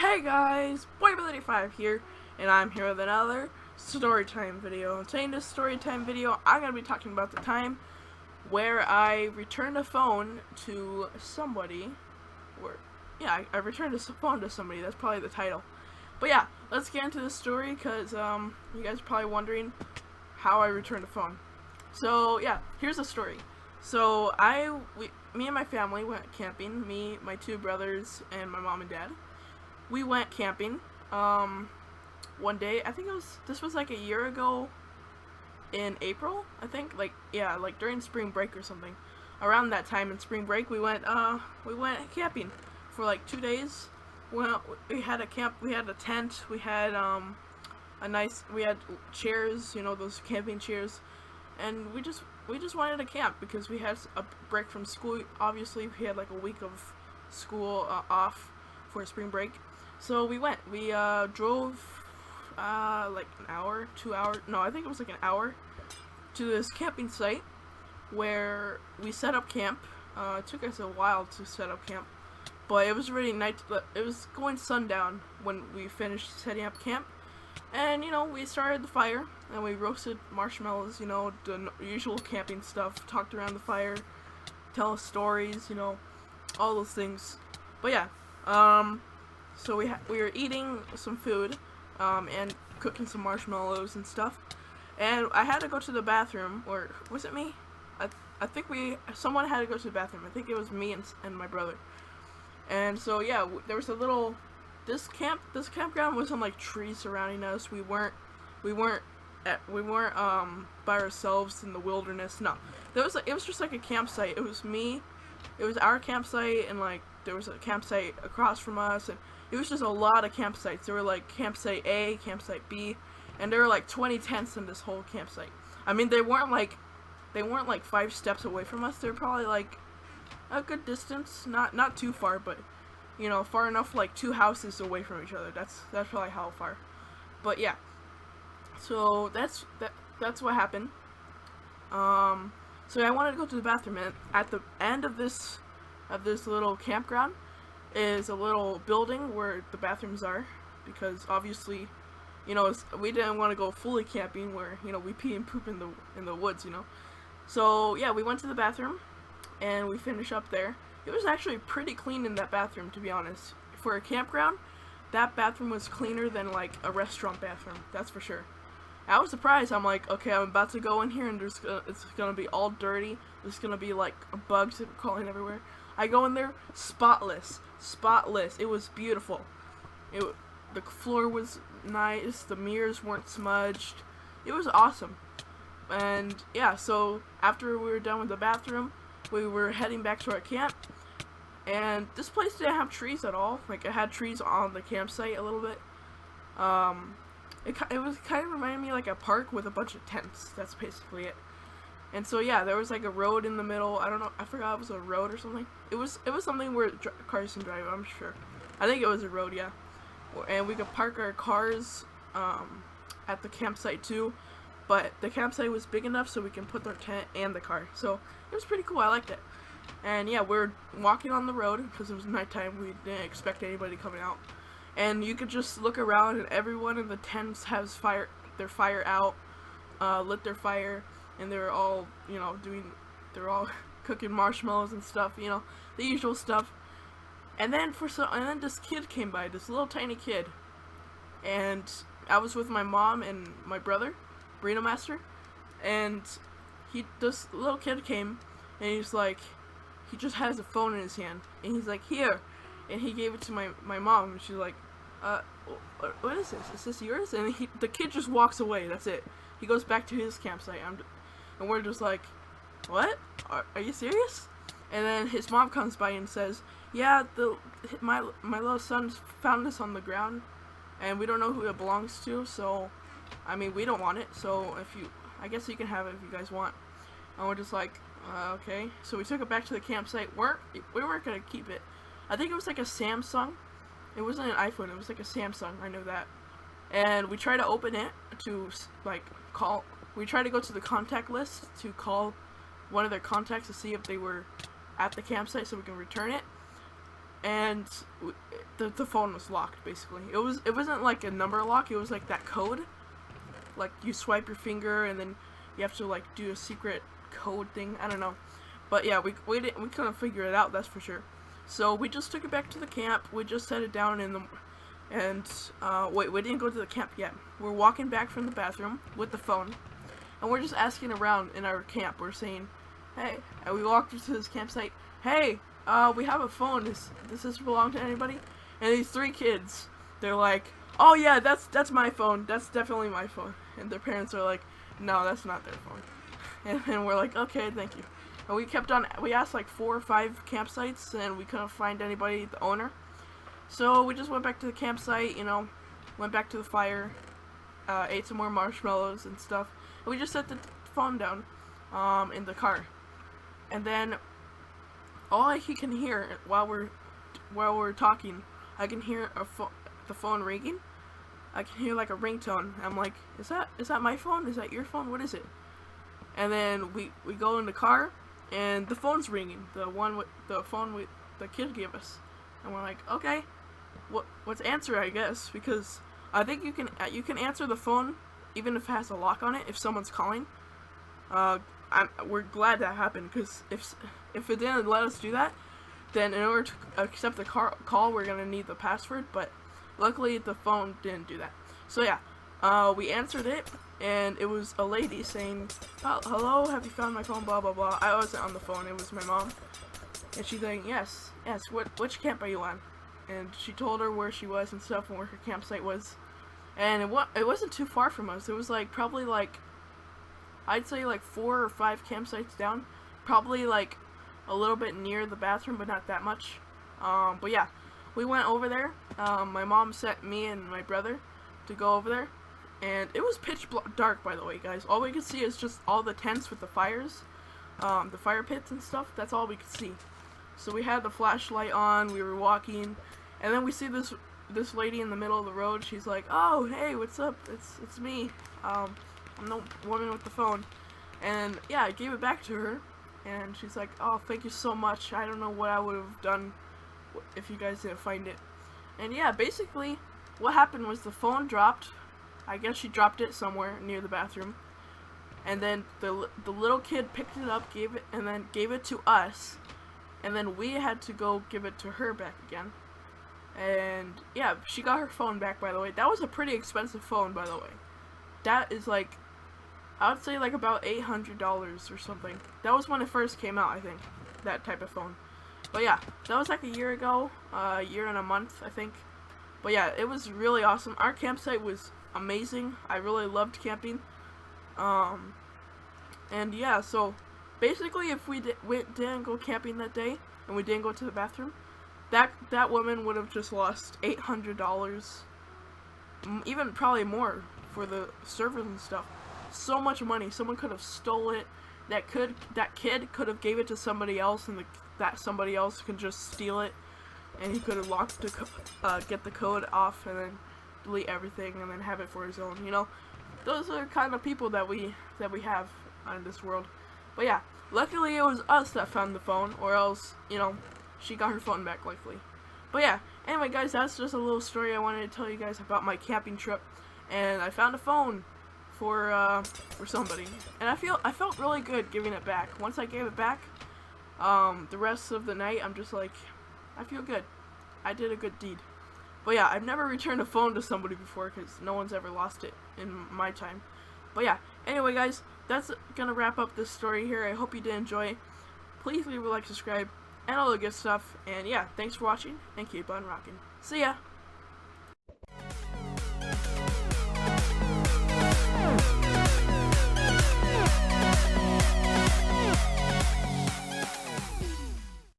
Hey guys, Boyability5 here, and I'm here with another storytime video. And today in this storytime video, I'm going to be talking about the time where I returned a phone to somebody. I returned a phone to somebody, that's probably the title. But yeah, let's get into this story, because you guys are probably wondering how I returned a phone. So yeah, here's the story. So me and my family went camping, me, my two brothers, and my mom and dad. We went camping one day. I think this was like a year ago in April, I think. Like during spring break or something. Around that time in spring break, we went camping for like 2 days. Well, we had a tent, we had we had chairs, those camping chairs, and we just wanted to camp because we had a break from school. Obviously, we had like a week of school off for spring break. So we went. We drove like an hour, 2 hours. No, I think it was like an hour to this camping site where we set up camp. It took us a while to set up camp, but it was already night. It was going sundown when we finished setting up camp, and we started the fire and we roasted marshmallows. The usual camping stuff. Talked around the fire, tell stories. All those things. But yeah. So we were eating some food, and cooking some marshmallows and stuff, and I had to go to the bathroom, or was it me? I think someone had to go to the bathroom. I think it was me and my brother. And so yeah, there was this campground was some like trees surrounding us. We weren't by ourselves in the wilderness. No, it was just like a campsite. It was our campsite, and like there was a campsite across from us, and it was just a lot of campsites. There were like campsite A, campsite B, and there were like 20 tents in this whole campsite. I mean, they weren't like 5 steps away from us. They were probably like a good distance, not too far, but far enough, like 2 houses away from each other. That's probably how far. But yeah, so that's what happened. So I wanted to go to the bathroom, and at the end of this little campground is a little building where the bathrooms are, because obviously, we didn't want to go fully camping where we pee and poop in the woods. So yeah, we went to the bathroom and we finished up there. It was actually pretty clean in that bathroom, to be honest. For a campground, that bathroom was cleaner than like a restaurant bathroom, that's for sure. I was surprised. I'm like, okay, I'm about to go in here and it's gonna be all dirty. There's gonna be like bugs crawling everywhere. I go in there, spotless. It was beautiful. The floor was nice. The mirrors weren't smudged. It was awesome. And yeah, so after we were done with the bathroom, we were heading back to our camp. And this place didn't have trees at all. Like, it had trees on the campsite a little bit. It was kind of reminding me of like a park with a bunch of tents. That's basically it. And so yeah, there was like a road in the middle. I don't know. I forgot it was a road or something. It was something where cars can drive. I'm sure. I think it was a road. Yeah. And we could park our cars at the campsite too. But the campsite was big enough so we can put our tent and the car. So it was pretty cool. I liked it. And yeah, we're walking on the road because it was nighttime. We didn't expect anybody coming out. And you could just look around, and everyone in the tents has their fire out, lit their fire, and they're all, they're all cooking marshmallows and stuff, the usual stuff. And then this kid came by, this little tiny kid, and I was with my mom and my brother, Burrito Master, and this little kid came, and he's like, he just has a phone in his hand, and he's like, here, and he gave it to my mom, and she's like, what is this? Is this yours? And the kid just walks away. That's it. He goes back to his campsite. And we're just like, what? Are you serious? And then his mom comes by and says, yeah, my little son found this on the ground, and we don't know who it belongs to. So, I mean, we don't want it. So I guess you can have it if you guys want. And we're just like, okay. So we took it back to the campsite. We weren't gonna keep it. I think it was like a Samsung. It wasn't an iPhone, it was like a Samsung, I know that. And we tried to open it to, we tried to go to the contact list to call one of their contacts to see if they were at the campsite so we can return it. and the phone was locked. Basically, it wasn't like a number lock. It was like that code. Like you swipe your finger and then you have to like do a secret code thing. I don't know, but yeah, we couldn't figure it out. That's for sure. So we just took it back to the camp. We just set it down wait, we didn't go to the camp yet. We're walking back from the bathroom with the phone, and we're just asking around in our camp. We're saying, hey, and we walked into this campsite. Hey, we have a phone. Does this belong to anybody? And these 3 kids, they're like, oh yeah, that's my phone. That's definitely my phone. And their parents are like, no, that's not their phone. And we're like, okay, thank you. And we kept on. We asked like 4 or 5 campsites, and we couldn't find anybody, the owner. So we just went back to the campsite, went back to the fire, ate some more marshmallows and stuff. And we just set the phone down in the car. And then all I can hear while we're talking, I can hear the phone ringing. I can hear like a ringtone. I'm like, is that my phone? Is that your phone? What is it? And then we go in the car, and the phone's ringing. The phone the kid gave us. And we're like, okay, what's answer, I guess, because I think you can answer the phone even if it has a lock on it if someone's calling. We're glad that happened, because if it didn't let us do that, then in order to accept the call, we're gonna need the password. But luckily, the phone didn't do that. So yeah, we answered it, and it was a lady saying, oh, "Hello, have you found my phone?" Blah blah blah. I wasn't on the phone; it was my mom. And she's like, yes. Which camp are you on? And she told her where she was and stuff, and where her campsite was. And it wasn't too far from us. It was like probably like, I'd say like 4 or 5 campsites down. Probably like a little bit near the bathroom, but not that much. But yeah, we went over there. My mom sent me and my brother to go over there, and it was pitch dark, by the way, guys. All we could see is just all the tents with the fires, the fire pits and stuff. That's all we could see. So we had the flashlight on, we were walking, and then we see this lady in the middle of the road. She's like, oh, hey, what's up? It's me. I'm the woman with the phone. And yeah, I gave it back to her, and she's like, oh, thank you so much. I don't know what I would have done if you guys didn't find it. And yeah, basically, what happened was the phone dropped. I guess she dropped it somewhere near the bathroom. And then the little kid picked it up, gave it to us. And then we had to go give it to her back again. And yeah, she got her phone back, by the way. That was a pretty expensive phone, by the way. That is like, I would say like about $800 or something. That was when it first came out, I think. That type of phone. But yeah, that was like a year ago. A year and a month, I think. But yeah, it was really awesome. Our campsite was amazing. I really loved camping. And yeah, so basically, if we didn't go camping that day, and we didn't go to the bathroom, that woman would have just lost $800, even probably more, for the servers and stuff. So much money. Someone could have stole it. That kid could have gave it to somebody else, and that somebody else could just steal it, and he could have get the code off, and then delete everything, and then have it for his own. Those are the kind of people that we have in this world. But yeah, luckily it was us that found the phone, or else, she got her phone back, likely. But yeah, anyway guys, that's just a little story I wanted to tell you guys about my camping trip. And I found a phone for somebody. And I felt really good giving it back. Once I gave it back, the rest of the night, I'm just like, I feel good. I did a good deed. But yeah, I've never returned a phone to somebody before, because no one's ever lost it in my time. But yeah, anyway guys, that's gonna wrap up this story here. I hope you did enjoy. Please leave a like, subscribe, and all the good stuff. And yeah, thanks for watching, and keep on rocking. See ya!